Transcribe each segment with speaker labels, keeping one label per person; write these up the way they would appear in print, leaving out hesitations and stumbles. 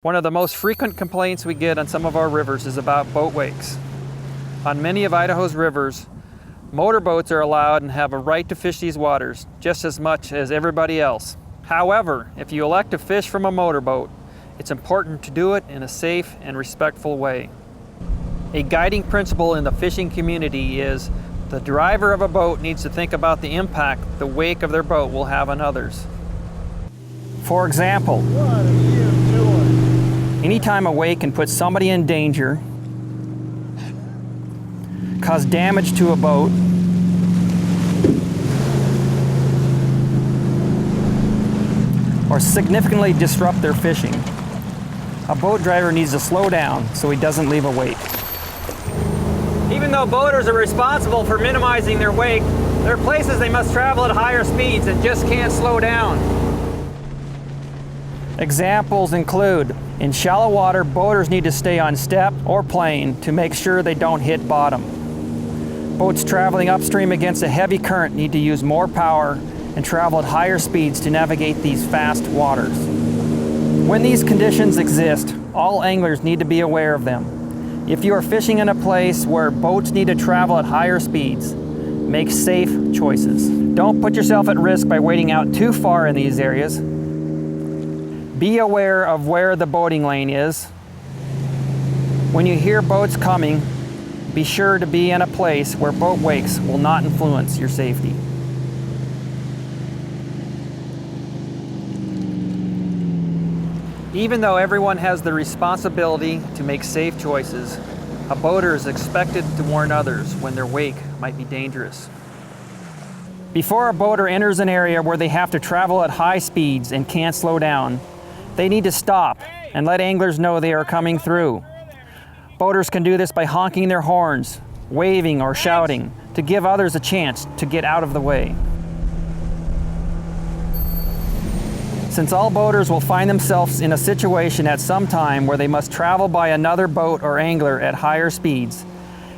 Speaker 1: One of the most frequent complaints we get on some of our rivers is about boat wakes. On many of Idaho's rivers, motorboats are allowed and have a right to fish these waters just as much as everybody else. However, if you elect to fish from a motorboat, it's important to do it in a safe and respectful way. A guiding principle in the fishing community is the driver of a boat needs to think about the impact the wake of their boat will have on others. For example, anytime a wake can put somebody in danger, cause damage to a boat, or significantly disrupt their fishing, a boat driver needs to slow down so he doesn't leave a wake. Even though boaters are responsible for minimizing their wake, there are places they must travel at higher speeds and just can't slow down. Examples include, in shallow water, boaters need to stay on step or plane to make sure they don't hit bottom. Boats traveling upstream against a heavy current need to use more power and travel at higher speeds to navigate these fast waters. When these conditions exist, all anglers need to be aware of them. If you are fishing in a place where boats need to travel at higher speeds, make safe choices. Don't put yourself at risk by wading out too far in these areas. Be aware of where the boating lane is. When you hear boats coming, be sure to be in a place where boat wakes will not influence your safety. Even though everyone has the responsibility to make safe choices, a boater is expected to warn others when their wake might be dangerous. Before a boater enters an area where they have to travel at high speeds and can't slow down, they need to stop and let anglers know they are coming through. Boaters can do this by honking their horns, waving or shouting to give others a chance to get out of the way. Since all boaters will find themselves in a situation at some time where they must travel by another boat or angler at higher speeds,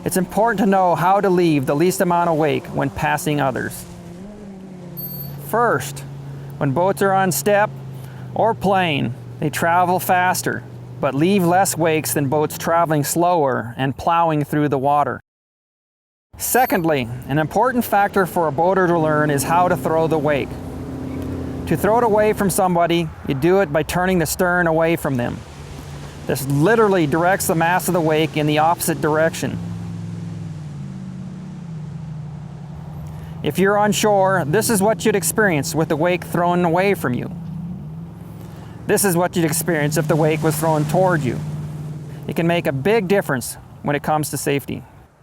Speaker 1: it's important to know how to leave the least amount of wake when passing others. First, when boats are on step or plane, they travel faster, but leave less wakes than boats traveling slower and plowing through the water. Secondly, an important factor for a boater to learn is how to throw the wake. To throw it away from somebody, you do it by turning the stern away from them. This literally directs the mass of the wake in the opposite direction. If you're on shore, this is what you'd experience with the wake thrown away from you. This is what you'd experience if the wake was thrown toward you. It can make a big difference when it comes to safety.